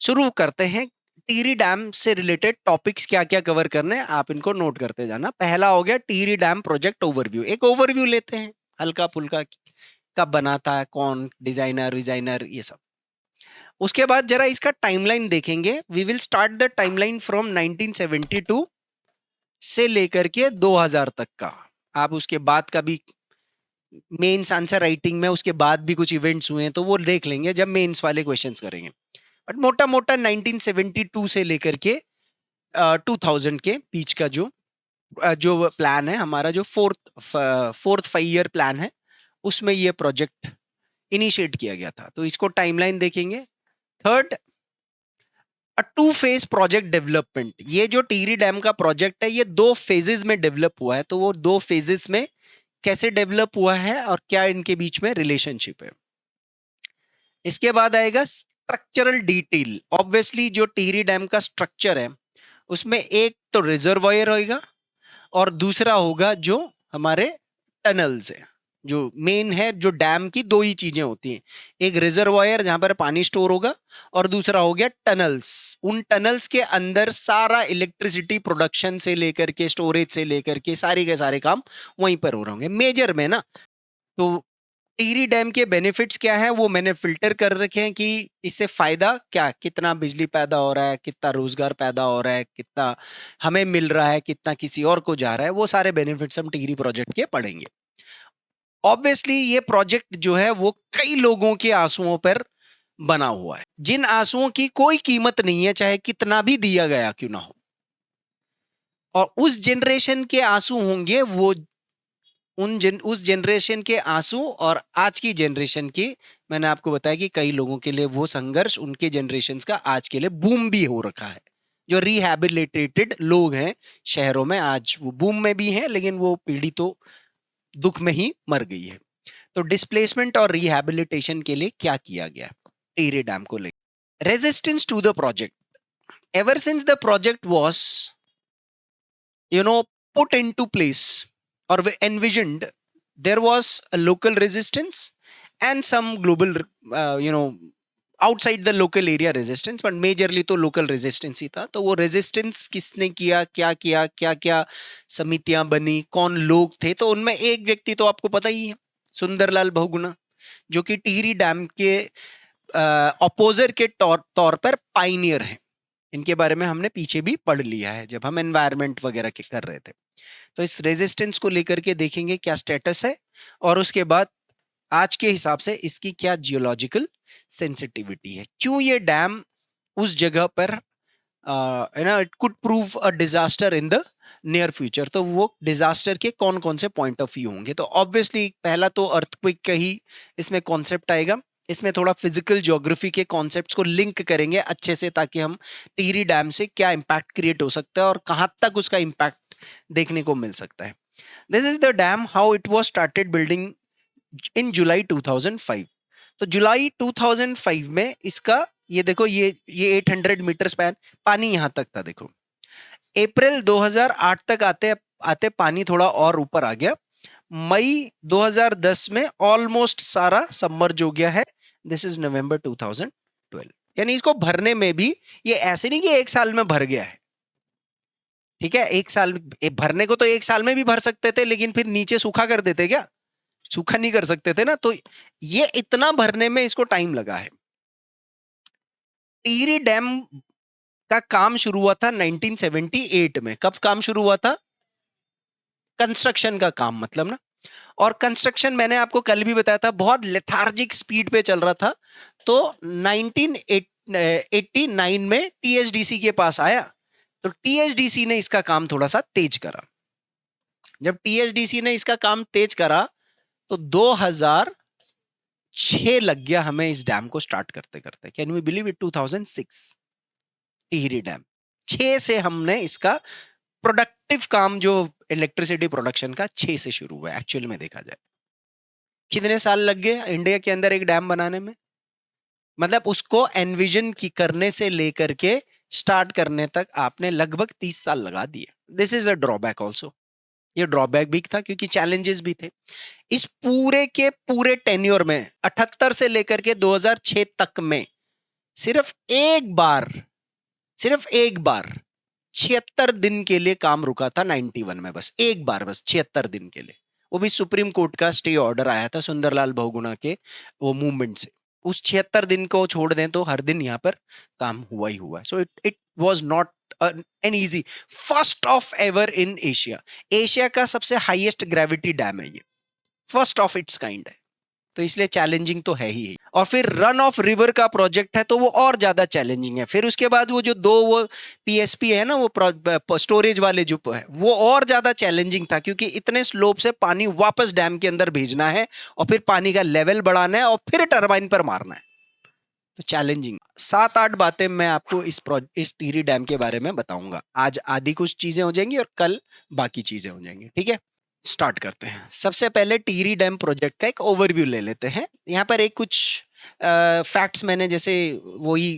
शुरू करते हैं। टिहरी डैम से रिलेटेड टॉपिक्स क्या क्या कवर करने हैं आप इनको नोट करते जाना। पहला हो गया टिहरी डैम प्रोजेक्ट ओवरव्यू, एक ओवरव्यू लेते हैं हल्का फुल्का, कब बना था, कौन डिजाइनर विजाइनर ये सब। उसके बाद जरा इसका टाइमलाइन देखेंगे। We will start the timeline from 1972 से लेकर के 2000 तक का। आप उसके बाद का भी मेंस आंसर राइटिंग में उसके बाद भी कुछ इवेंट्स हुए हैं तो वो देख लेंगे जब मेंस वाले क्वेश्चंस करेंगे। बट मोटा मोटा 1972 से लेकर के 2000 के बीच का जो प्लान है हमारा, जो फोर्थ 5 ईयर प्लान है, उसमें ये प्रोजेक्ट इनिशिएट किया गया था। तो इसको टाइमलाइन देखेंगे। Third, two phase project development. ये जो टिहरी डैम का प्रोजेक्ट है ये 2 फेजेस में डेवलप हुआ है। तो वो 2 फेजेस में कैसे डेवलप हुआ है और क्या इनके बीच में रिलेशनशिप है। इसके बाद आएगा स्ट्रक्चरल डिटेल। ऑब्वियसली जो टिहरी डैम का स्ट्रक्चर है उसमें एक तो रिजर्वायर होगा और दूसरा होगा जो हमारे टनल्स है। जो मेन है, जो डैम की 2 ही चीजें होती हैं, एक रिजर्वायर जहां पर पानी स्टोर होगा और दूसरा हो गया टनल्स। उन टनल्स के अंदर सारा इलेक्ट्रिसिटी प्रोडक्शन से लेकर के स्टोरेज से लेकर के सारे के सारे काम वहीं पर हो रहे होंगे मेजर में ना। तो टिहरी डैम के बेनिफिट्स क्या है वो मैंने फिल्टर कर रखे हैं कि इससे फायदा क्या, कितना बिजली पैदा हो रहा है, कितना रोजगार पैदा हो रहा है, कितना हमें मिल रहा है, कितना किसी और को जा रहा है, वो सारे बेनिफिट्स हम टिहरी प्रोजेक्ट के पढ़ेंगे। ऑब्वियसली ये प्रोजेक्ट जो है वो कई लोगों के आंसुओं पर बना हुआ है, जिन आंसुओं की कोई कीमत नहीं है चाहे कितना भी दिया गया क्यों ना हो। और उस जनरेशन के आंसू होंगे वो उस जनरेशन के आंसू, और आज की जनरेशन की मैंने आपको बताया कि कई लोगों के लिए वो संघर्ष उनके जनरेशन्स का आज के लिए बूम भी हो रखा है। जो रिहैबिलिटेटेड लोग हैं शहरों में आज वो बूम में भी हैं, लेकिन वो पीढ़ी तो दुख में ही मर गई है। तो डिस्प्लेसमेंट और रिहैबिलिटेशन के लिए क्या किया गया टिहरी डैम को लेकर। Resistance to the project. Ever since the project was put into place or envisioned, there was a local resistance and some global outside the local area resistance, but majorly तो local resistance ही था। तो वो resistance किसने किया, क्या क्या समितियां बनी, कौन लोग थे, तो उनमें एक व्यक्ति तो आपको पता ही है, सुंदरलाल बहुगुणा, जो कि टिहरी डैम के अपोजर के तौर पर पाइनियर हैं। इनके बारे में हमने पीछे भी पढ़ लिया है जब हम एनवायरनमेंट वगैरह के कर रहे थे। तो इस रेजिस्टेंस को लेकर के देखेंगे क्या स्टेटस है, और उसके बाद आज के हिसाब से इसकी क्या जियोलॉजिकल सेंसिटिविटी है, क्यों ये डैम उस जगह पर it could prove a disaster in the near future. तो वो डिजास्टर के कौन कौन से पॉइंट ऑफ व्यू होंगे। तो ऑब्वियसली पहला तो अर्थक्वेक का ही इसमें कॉन्सेप्ट आएगा। इसमें थोड़ा फिजिकल ज्योग्राफी के कॉन्सेप्ट्स को लिंक करेंगे अच्छे से, ताकि हम टिहरी डैम से क्या इंपैक्ट क्रिएट हो सकता है और कहां तक उसका इंपैक्ट देखने को मिल सकता है। This is the dam, how it was started building in July 2005। तो जुलाई 2005 में इसका ये देखो, ये 800 मीटर स्पैन पानी यहां तक था। देखो अप्रैल 2008 तक आते आते पानी थोड़ा और ऊपर आ गया। मई 2010 में ऑलमोस्ट सारा सबमर्ज हो गया है। दिस इज नवंबर 2012। यानी इसको भरने में भी ये ऐसे नहीं कि 1 साल में भर गया है। ठीक है, 1 साल भरने को तो 1 साल में भी भर सकते थे, लेकिन फिर नीचे सूखा कर देते क्या, सूखा नहीं कर सकते थे ना। तो ये इतना भरने में इसको टाइम लगा है। टिहरी डैम का काम शुरू हुआ था 1978 में। कब काम शुरू हुआ था? कंस्ट्रक्शन का काम मतलब ना। और कंस्ट्रक्शन मैंने आपको कल भी बताया था बहुत लेथार्जिक स्पीड पे चल रहा था। तो 1989 में टीएचडीसी के पास आया, तो टीएचडीसी ने इसका काम थोड़ा सा तेज करा। जब टीएचडीसी ने इसका काम तेज करा तो 2006 लग गया हमें इस डैम को स्टार्ट करते करते। Can we believe it? 2006 Tehri dam 6 से हमने इसका प्रोडक्टिव काम जो इलेक्ट्रिसिटी प्रोडक्शन का 6 से शुरू हुआ एक्चुअल में देखा जाए। कितने साल लग गए इंडिया के अंदर एक डैम बनाने में? मतलब उसको एनविजन की करने से लेकर के स्टार्ट करने तक आपने लगभग 30 साल लगा दिए। This is a drawback also. ये ड्रॉबैक भी था क्योंकि चैलेंजेस भी थे। इस पूरे के पूरे टेन्योर में 78 से लेकर के 2006 तक में सिर्फ एक बार, सिर्फ एक बार 76 दिन के लिए काम रुका था 91 में, बस एक बार, बस 76 दिन के लिए। वो भी सुप्रीम कोर्ट का स्टे ऑर्डर आया था सुंदरलाल बहुगुणा के वो मूवमेंट से। उस 76 दिन को छोड़ दें तो हर दिन यहाँ पर काम हुआ ही हुआ। So it it was not an easy. First of ever in Asia, Asia का सबसे हाईएस्ट ग्रेविटी डैम है ये, फर्स्ट ऑफ इट्स काइंड है, तो इसलिए चैलेंजिंग तो है ही। और फिर रन ऑफ रिवर का प्रोजेक्ट है तो वो और ज्यादा चैलेंजिंग है। फिर उसके बाद वो जो दो वो पीएसपी है ना, वो स्टोरेज वाले जो है, वो और ज्यादा चैलेंजिंग था, क्योंकि इतने स्लोप से पानी वापस डैम के अंदर भेजना है और फिर पानी का लेवल बढ़ाना है और फिर टरबाइन पर मारना है, तो चैलेंजिंग। 7-8 बातें मैं आपको इस टिहरी डैम के बारे में बताऊंगा। आज आधी कुछ चीजें हो जाएंगी और कल बाकी चीजें हो जाएंगी, ठीक है। स्टार्ट करते हैं। सबसे पहले टिहरी डैम प्रोजेक्ट का एक ओवरव्यू ले लेते हैं। यहाँ पर एक कुछ फैक्ट्स मैंने जैसे वही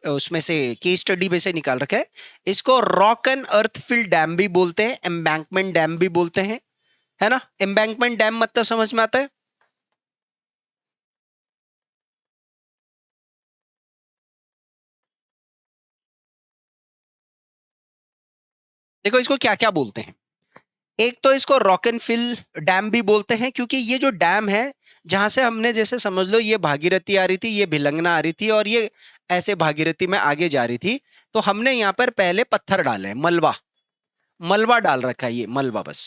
उसमें से केस स्टडी में से निकाल रखा है। इसको rock and earth fill dam भी बोलते हैं, एम्बैंकमेंट डैम भी बोलते हैं, है ना। एम्बैंकमेंट डैम मतलब समझ में आता है? देखो इसको क्या क्या बोलते हैं। एक तो इसको रॉक एंड फिल डैम भी बोलते हैं, क्योंकि ये जो डैम है जहां से हमने, जैसे समझ लो ये भागीरथी आ रही थी, ये भिलंगना आ रही थी और ये ऐसे भागीरथी में आगे जा रही थी, तो हमने यहाँ पर पहले पत्थर डाले हैं, मलबा, मलबा डाल रखा है, ये मलबा बस।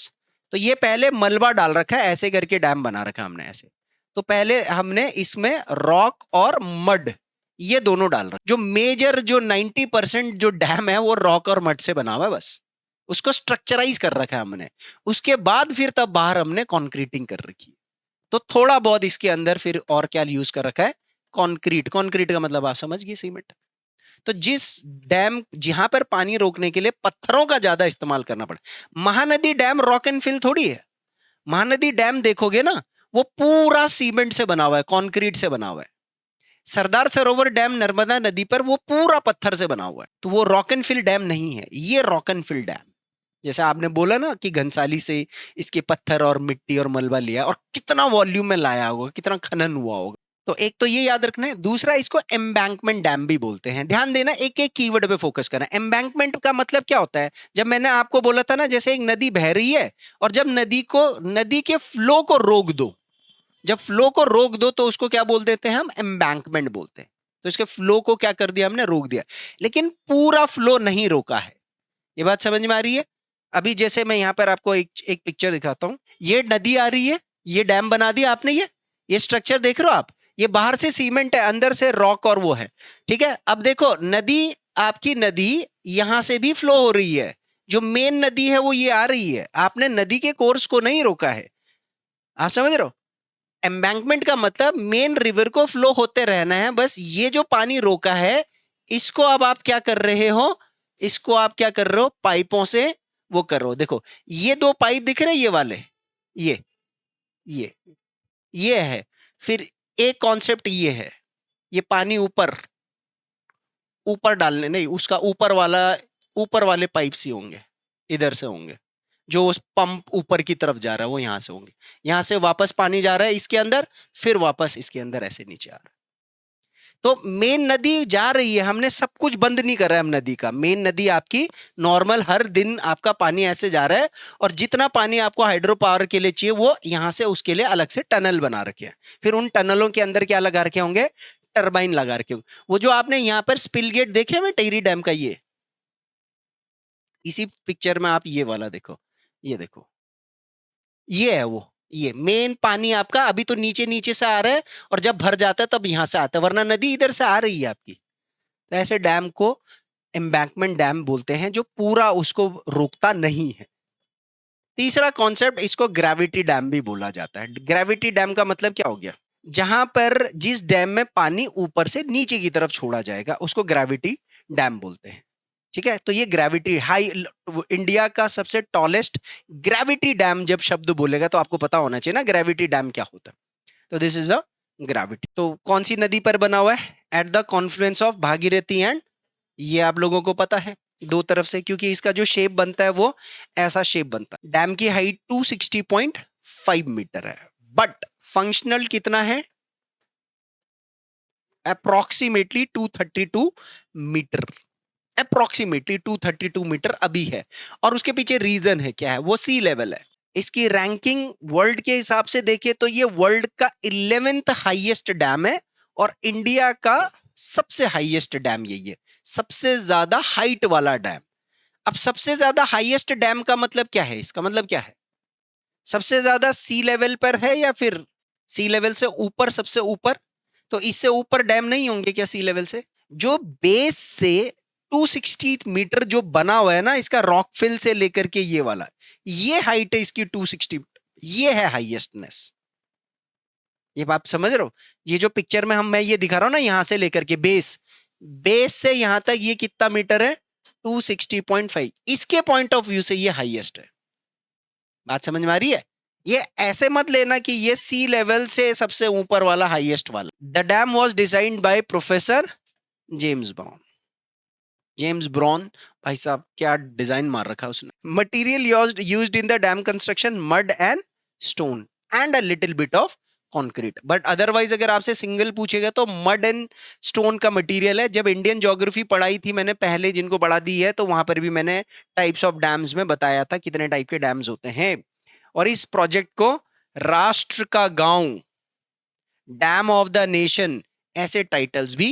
तो ये पहले मलबा डाल रखा है, ऐसे करके डैम बना रखा है हमने ऐसे। तो पहले हमने इसमें रॉक और मड ये दोनों डाल रखा। जो मेजर जो 90% जो डैम है वो रॉक और मड से बना हुआ है बस, उसको स्ट्रक्चराइज कर रखा है हमने। उसके बाद फिर तब बाहर हमने कंक्रीटिंग कर रखी है। तो थोड़ा बहुत इसके अंदर फिर और क्या यूज कर रखा है, कंक्रीट। कंक्रीट का मतलब आप समझ गए, सीमेंट। तो जिस डैम जहां पर पानी रोकने के लिए पत्थरों का ज्यादा इस्तेमाल करना पड़े, Mahanadi dam rock and fill थोड़ी है। महानदी डैम देखोगे ना, वो पूरा सीमेंट से बना हुआ है, कंक्रीट से बना हुआ है। सरदार सरोवर डैम नर्मदा नदी पर वो पूरा पत्थर से बना हुआ है, तो वो रॉक एंड फिल डैम नहीं है, ये रॉक एंड फिल डैम। जैसे आपने बोला ना कि घनसाली से इसके पत्थर और मिट्टी और मलबा लिया और कितना वॉल्यूम में लाया होगा, कितना खनन हुआ होगा। तो एक तो ये याद रखना है। दूसरा, इसको एम्बैंकमेंट डैम भी बोलते हैं। ध्यान देना, एक एक कीवर्ड पे फोकस करना। एम्बैंकमेंट का मतलब क्या होता है? जब मैंने आपको बोला था ना, जैसे एक नदी बह रही है और जब नदी के फ्लो को रोक दो, जब फ्लो को रोक दो तो उसको क्या बोल देते हैं हम? एम्बैंकमेंट बोलते हैं। तो इसके फ्लो को क्या कर दिया हमने? रोक दिया। लेकिन पूरा फ्लो नहीं रोका है। ये बात समझ में आ रही है? अभी जैसे मैं यहाँ पर आपको एक पिक्चर दिखाता हूँ। ये नदी आ रही है, ये डैम बना दिया आपने, ये स्ट्रक्चर देख रहे हो आप? ये बाहर से सीमेंट है, अंदर से रॉक और वो है, ठीक है। अब देखो नदी, आपकी नदी यहां से भी फ्लो हो रही है। जो मेन नदी है वो ये आ रही है, आपने नदी के कोर्स को नहीं रोका है। आप समझ रहे हो? एम्बैंकमेंट का मतलब मेन रिवर को फ्लो होते रहना है, बस ये जो पानी रोका है इसको अब आप क्या कर रहे हो? इसको आप क्या कर रहे हो? पाइपों से वो कर रहे हो। देखो ये दो पाइप दिख रहे हैं, ये वाले, ये ये ये है। फिर एक कॉन्सेप्ट ये है, ये पानी ऊपर ऊपर डालने नहीं, उसका ऊपर वाले पाइप से होंगे, इधर से होंगे। जो उस पंप ऊपर की तरफ जा रहा है वो यहां से होंगे। यहां से वापस पानी जा रहा है इसके अंदर, फिर वापस इसके अंदर ऐसे नीचे आ रहा है। तो मेन नदी जा रही है, हमने सब कुछ बंद नहीं कर रहा है हम नदी का। मेन नदी आपकी नॉर्मल हर दिन आपका पानी ऐसे जा रहा है, और जितना पानी आपको हाइड्रो पावर के लिए चाहिए वो यहां से उसके लिए अलग से टनल बना रखे हैं। फिर उन टनलों के अंदर क्या लगा रखे होंगे? टरबाइन लगा रखे होंगे। वो जो आपने यहाँ पर स्पिल गेट देखे हुए टिहरी डैम का, ये इसी पिक्चर में आप ये वाला देखो, ये देखो, ये है वो। ये मेन पानी आपका अभी तो नीचे नीचे से आ रहा है, और जब भर जाता है तब यहां से आता है, वरना नदी इधर से आ रही है आपकी। तो ऐसे डैम को एम्बैंकमेंट डैम बोलते हैं, जो पूरा उसको रोकता नहीं है। तीसरा कॉन्सेप्ट, इसको ग्रेविटी डैम भी बोला जाता है। ग्रेविटी डैम का मतलब क्या हो गया? जहां पर जिस डैम में पानी ऊपर से नीचे की तरफ छोड़ा जाएगा उसको ग्रेविटी डैम बोलते हैं, ठीक है। तो ये ग्रेविटी हाई, इंडिया का सबसे टॉलेस्ट ग्रेविटी डैम जब शब्द बोलेगा तो आपको पता होना चाहिए ना ग्रेविटी डैम क्या होता है। तो दिस इज अ ग्रेविटी। तो कौन सी नदी पर बना हुआ है? At the Confluence of Bhagirathi and, ये आप लोगों को पता है, दो तरफ से, क्योंकि इसका जो शेप बनता है वो ऐसा शेप बनता है। डैम की हाइट 260.5 मीटर है, बट फंक्शनल कितना है? अप्रोक्सीमेटली 232 मीटर, अप्रोक्सीमेटली 232 मीटर अभी है। और उसके पीछे रीजन है क्या है, वो सी लेवल है। इसकी रैंकिंग वर्ल्ड के हिसाब से देखे तो ये वर्ल्ड का 11th हाईएस्ट डैम है और इंडिया का सबसे हाईएस्ट डैम यही है, सबसे ज्यादा हाइट वाला डैम। अब सबसे ज्यादा हाईएस्ट डैम का मतलब क्या है, इसका मतलब क्या है, सबसे ज्यादा सी लेवल पर है या फिर सी लेवल से ऊपर, सबसे ऊपर? तो इससे ऊपर डैम नहीं होंगे क्या सी लेवल से? जो बेस से 260 मीटर जो बना हुआ है ना इसका, रॉक फिल से लेकर के ये वाला, ये हाइट है इसकी 260, ये है हाईएस्टनेस। ये बात समझ रहे हो? ये जो पिक्चर में मैं ये दिखा रहा हूं ना, यहां से लेकर के बेस, बेस से यहां तक ये कितना मीटर है, 260.5। इसके पॉइंट ऑफ व्यू से ये हाईएस्ट है। बात समझ में आ रही है? ये ऐसे मत लेना कि ये सी लेवल से सबसे ऊपर वाला हाईएस्ट वाला। The dam was designed by professor James brown. James brown, भाई साहब क्या डिजाइन मार रखा उसने। Material used in the dam construction mud and stone and a little bit of concrete, but otherwise अगर आपसे सिंगल पूछेगा तो मड एंड स्टोन का मटेरियल है। जब इंडियन ज्योग्राफी पढ़ाई थी मैंने पहले, जिनको पढ़ा दी है, तो वहां पर भी मैंने टाइप्स ऑफ डैम्स में बताया था कितने टाइप के डैम्स होते हैं। और इस प्रोजेक्ट को राष्ट्र का गांव, डैम ऑफ द नेशन, ऐसे टाइटल्स भी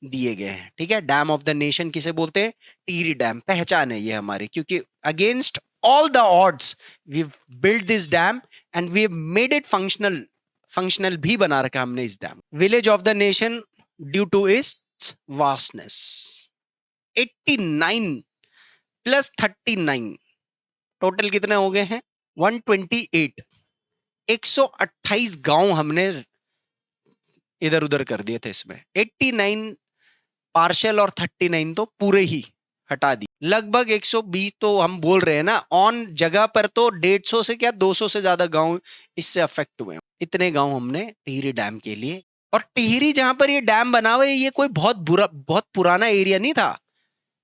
दिए गए हैं। ठीक है, डैम ऑफ द नेशन किसे बोलते हैं? टिहरी डैम। पहचान है ये हमारी, क्योंकि against all the odds we build this dam and we made it functional. Functional भी बना रखा हमने इस dam. Village of the nation due to its vastness. 89 plus 39 total कितने हो गए हैं? 128। 128 गांव हमने इधर उधर कर दिए थे इसमें। 89 पार्शियल और 39 तो पूरे ही हटा दी। लगभग 120 तो हम बोल रहे हैं ना, ऑन जगह पर तो 150 से क्या 200 से ज्यादा गांव इससे अफेक्ट हुए। इतने गांव हमने टिहरी डैम के लिए। और टिहरी जहां पर ये डैम बना हुआ है, ये कोई बहुत पुराना एरिया नहीं था,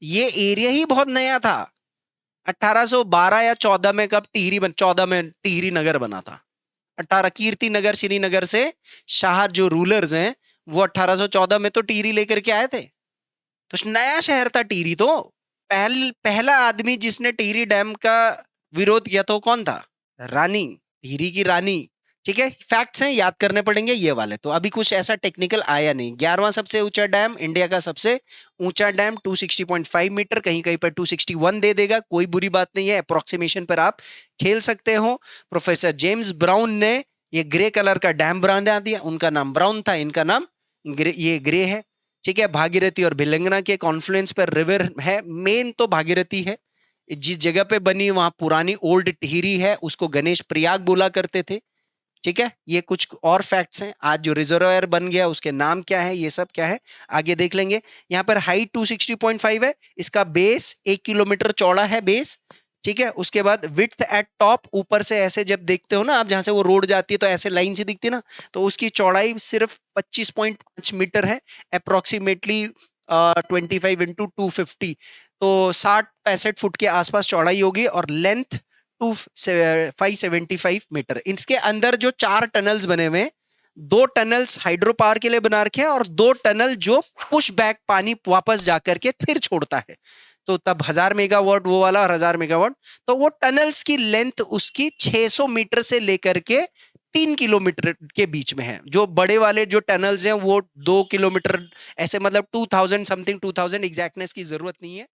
ये एरिया ही बहुत नया था। 1812 या 14 में कब टिहरी 14 में टिहरी नगर बना था। 18 कीर्ति नगर श्रीनगर से शाह जो रूलर्स हैं वो 1814 में तो टिहरी लेकर के आए थे। तो नया शहर था टिहरी। तो पहला आदमी जिसने टिहरी डैम का विरोध किया तो कौन था? रानी, टिहरी की रानी। ठीक है, फैक्ट्स हैं, याद करने पड़ेंगे ये वाले। तो अभी कुछ ऐसा टेक्निकल आया नहीं। 11वां सबसे ऊंचा डैम, इंडिया का सबसे ऊंचा डैम 260.5 मीटर, कहीं कहीं पर 261 दे देगा, कोई बुरी बात नहीं है, अप्रोक्सीमेशन पर आप खेल सकते हो। प्रोफेसर जेम्स ब्राउन ने ये ग्रे कलर का डैम बना दिया, उनका नाम ब्राउन था, इनका नाम ये ग्रे है। ठीक है, भागीरथी और भिलंगना के कॉन्फ्लुएंस पर रिवर है, मेन तो भागीरथी है। जिस जगह पे बनी वहां पुरानी ओल्ड टिहरी है, उसको गणेश प्रयाग बोला करते थे। ठीक है, ये कुछ और फैक्ट्स हैं। आज जो रिजर्वायर बन गया उसके नाम क्या है, ये सब क्या है आगे देख लेंगे। यहाँ पर हाइट 260.5 है, इसका बेस 1 किलोमीटर चौड़ा है बेस। ठीक है, उसके बाद विड्थ एट टॉप, ऊपर से ऐसे जब देखते हो ना आप, जहां से वो रोड जाती है तो ऐसे लाइन से दिखती है ना, तो उसकी चौड़ाई सिर्फ 25.5 मीटर है, अप्रोक्सीमेटली 25 इंटू 250, तो 60-65 फुट के आसपास चौड़ाई होगी। और लेंथ 575 मीटर। इसके अंदर जो 4 टनल्स बने हुए हैं, 2 टनल्स हाइड्रो पावर के लिए बना रखे हैं और 2 टनल जो पुश बैक पानी वापस जाकर के फिर छोड़ता है। तो तब 1000 मेगावाट वो वाला और 1000 मेगावाट। तो वो टनल्स की लेंथ उसकी 600 मीटर से लेकर के 3 किलोमीटर के बीच में है। जो बड़े वाले जो टनल्स हैं वो 2 किलोमीटर ऐसे, मतलब 2000 समथिंग, 2000 एग्जैक्टनेस की जरूरत नहीं है।